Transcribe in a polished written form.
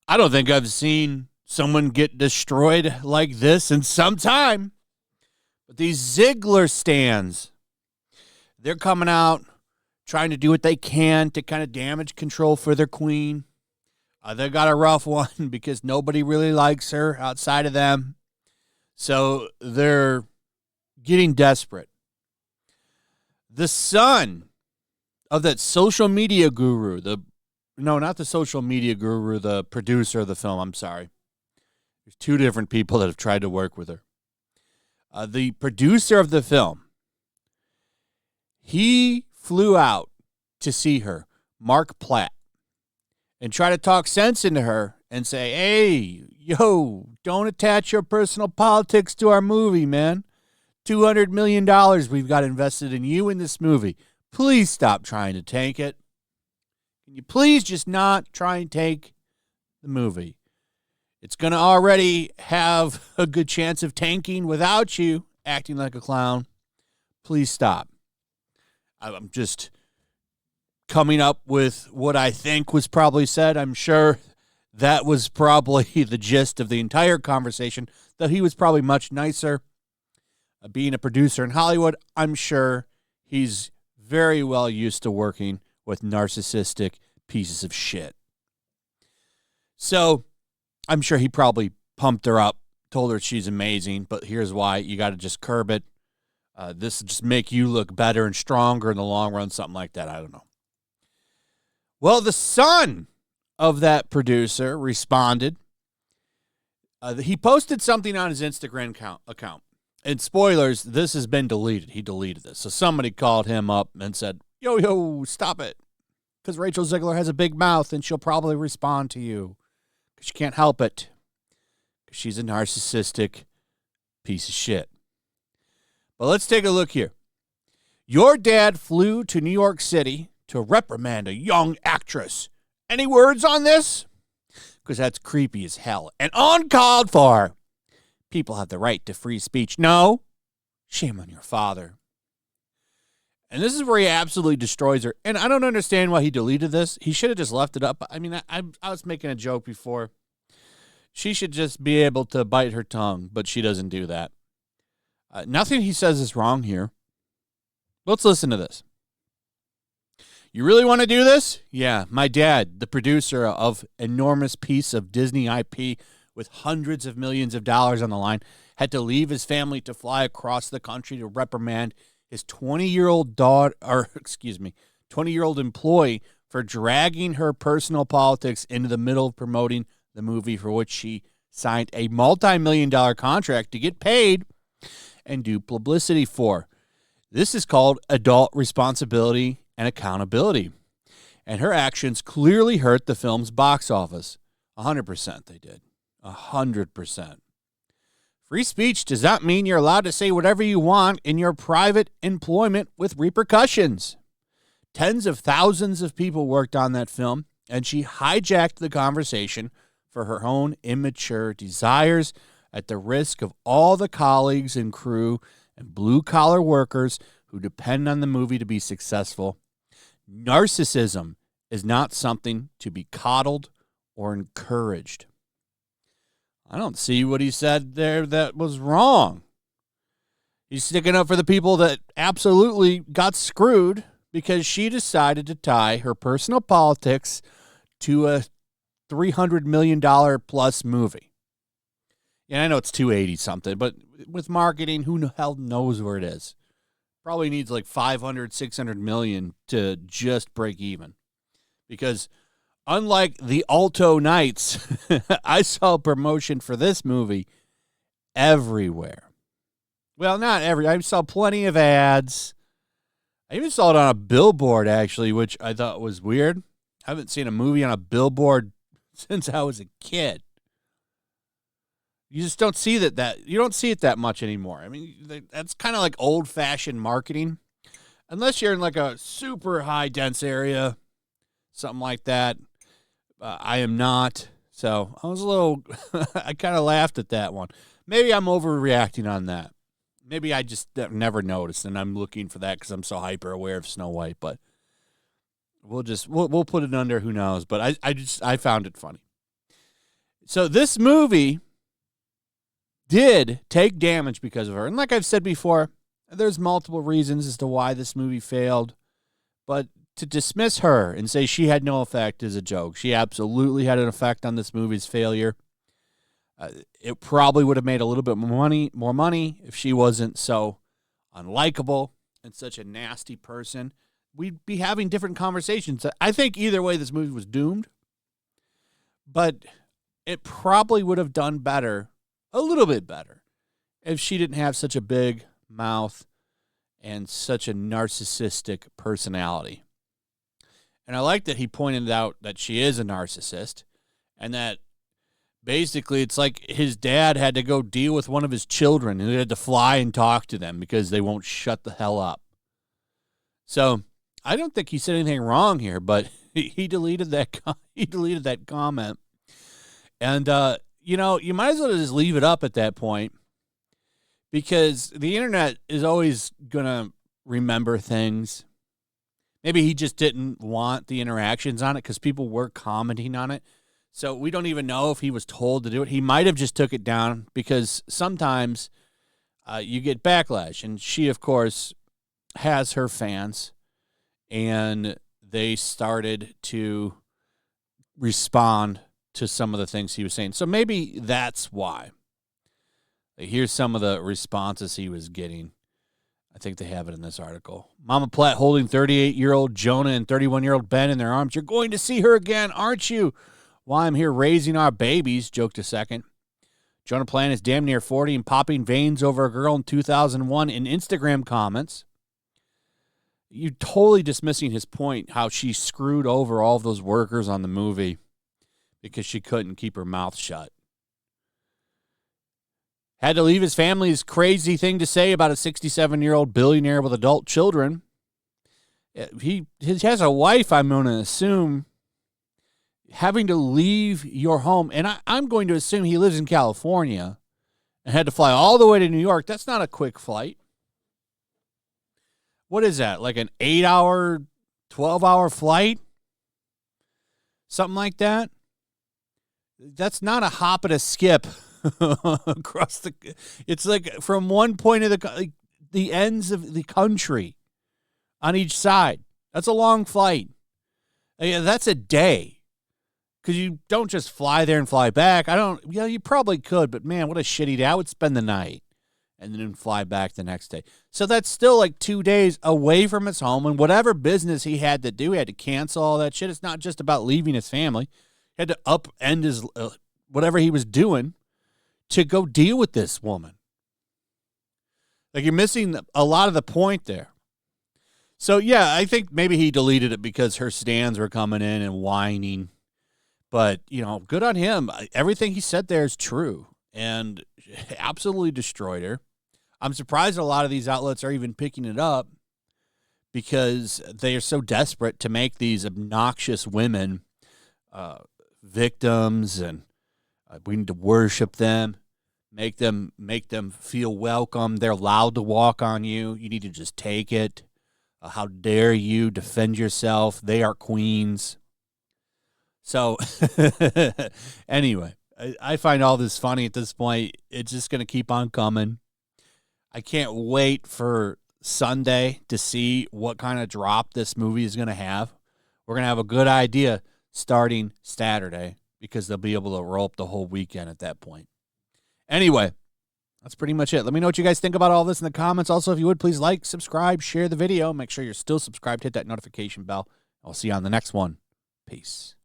I don't think I've seen someone get destroyed like this in some time. But these Ziegler stands, they're coming out trying to do what they can to kind of damage control for their queen. They got a rough one because nobody really likes her outside of them. So they're getting desperate. The son of that social media guru, not the social media guru, the producer of the film, I'm sorry. There's two different people that have tried to work with her. The producer of the film, he flew out to see her, Mark Platt, and try to talk sense into her and say, hey, don't attach your personal politics to our movie, man. $200 million we've got invested in you in this movie. Please stop trying to tank it. Can you please just not try and take the movie? It's going to already have a good chance of tanking without you acting like a clown. Please stop. I'm just coming up with what I think was probably said. I'm sure that was probably the gist of the entire conversation, though he was probably much nicer. Being a producer in Hollywood, I'm sure he's very well used to working with narcissistic pieces of shit. So I'm sure he probably pumped her up, told her she's amazing, but here's why. You got to just curb it. This will just make you look better and stronger in the long run, something like that. I don't know. Well, the son of that producer responded. He posted something on his Instagram account. And spoilers, this has been deleted. He deleted this. So somebody called him up and said, yo, stop it. Because Rachel Zegler has a big mouth and she'll probably respond to you. Because she can't help it. Because she's a narcissistic piece of shit. But let's take a look here. Your dad flew to New York City to reprimand a young actress. Any words on this? Because that's creepy as hell and uncalled for. People have the right to free speech. No, shame on your father. And this is where he absolutely destroys her. And I don't understand why he deleted this. He should have just left it up. I mean, I was making a joke before. She should just be able to bite her tongue, but she doesn't do that. Nothing he says is wrong here. Let's listen to this. You really want to do this? Yeah, my dad, the producer of enormous piece of Disney IP with hundreds of millions of dollars on the line, had to leave his family to fly across the country to reprimand his 20-year-old 20-year-old employee for dragging her personal politics into the middle of promoting the movie for which she signed a multi-million-dollar contract to get paid and do publicity for. This is called adult responsibility and accountability. And her actions clearly hurt the film's box office. 100% they did. 100%. Free speech does not mean you're allowed to say whatever you want in your private employment with repercussions. Tens of thousands of people worked on that film, and she hijacked the conversation for her own immature desires at the risk of all the colleagues and crew and blue-collar workers who depend on the movie to be successful. Narcissism is not something to be coddled or encouraged. I don't see what he said there that was wrong. He's sticking up for the people that absolutely got screwed because she decided to tie her personal politics to a $300 million plus movie. And I know it's 280 something, but with marketing, who the hell knows where it is? Probably needs like 500, 600 million to just break even. Because unlike the Alto Nights, I saw promotion for this movie everywhere. Well, not every. I saw plenty of ads. I even saw it on a billboard, actually, which I thought was weird. I haven't seen a movie on a billboard since I was a kid. You just don't see that you don't see it that much anymore. I mean, that's kind of like old-fashioned marketing. Unless you're in like a super high-dense area, something like that. I am not. So I was a little, I kind of laughed at that one. Maybe I'm overreacting on that. Maybe I just never noticed, and I'm looking for that because I'm so hyper aware of Snow White. But we'll put it under who knows. But I found it funny. So this movie did take damage because of her, and like I've said before, there's multiple reasons as to why this movie failed. But to dismiss her and say she had no effect is a joke. She absolutely had an effect on this movie's failure. It probably would have made a little bit more money if she wasn't so unlikable and such a nasty person. We'd be having different conversations. I think either way this movie was doomed, but it probably would have done better, a little bit better, if she didn't have such a big mouth and such a narcissistic personality. And I like that he pointed out that she is a narcissist and that basically it's like his dad had to go deal with one of his children and he had to fly and talk to them because they won't shut the hell up. So I don't think he said anything wrong here, but he deleted that comment. And, you might as well just leave it up at that point because the internet is always going to remember things. Maybe he just didn't want the interactions on it because people were commenting on it. So we don't even know if he was told to do it. He might have just took it down because sometimes you get backlash. And she, of course, has her fans. And they started to respond to some of the things he was saying. So maybe that's why. Here's some of the responses he was getting. I think they have it in this article. Mama Platt holding 38-year-old Jonah and 31-year-old Ben in their arms. You're going to see her again, aren't you? While I'm here raising our babies, joked a second. Jonah Platt is damn near 40 and popping veins over a girl in 2001 in Instagram comments. You're totally dismissing his point, how she screwed over all of those workers on the movie because she couldn't keep her mouth shut. Had to leave his family's crazy thing to say about a 67-year-old billionaire with adult children. He has a wife, I'm going to assume, having to leave your home. And I'm going to assume he lives in California and had to fly all the way to New York. That's not a quick flight. What is that, like an 8-hour, 12-hour flight? Something like that? That's not a hop and a skip across the... It's like from one point of the ends of the country on each side. That's a long flight. That's a day. Because you don't just fly there and fly back. You probably could, but man, what a shitty day. I would spend the night and then fly back the next day. So that's still like 2 days away from his home, and whatever business he had to do, he had to cancel all that shit. It's not just about leaving his family. He had to upend his whatever he was doing to go deal with this woman. Like, you're missing a lot of the point there. So, yeah, I think maybe he deleted it because her stands were coming in and whining. But, good on him. Everything he said there is true and absolutely destroyed her. I'm surprised a lot of these outlets are even picking it up because they are so desperate to make these obnoxious women victims, and we need to worship them, make them feel welcome. They're allowed to walk on you. You need to just take it. How dare you defend yourself? They are queens. So anyway, I find all this funny at this point. It's just going to keep on coming. I can't wait for Sunday to see what kind of drop this movie is going to have. We're going to have a good idea starting Saturday because they'll be able to roll up the whole weekend at that point. Anyway, that's pretty much it. Let me know what you guys think about all this in the comments. Also, if you would, please like, subscribe, share the video. Make sure you're still subscribed. Hit that notification bell. I'll see you on the next one. Peace.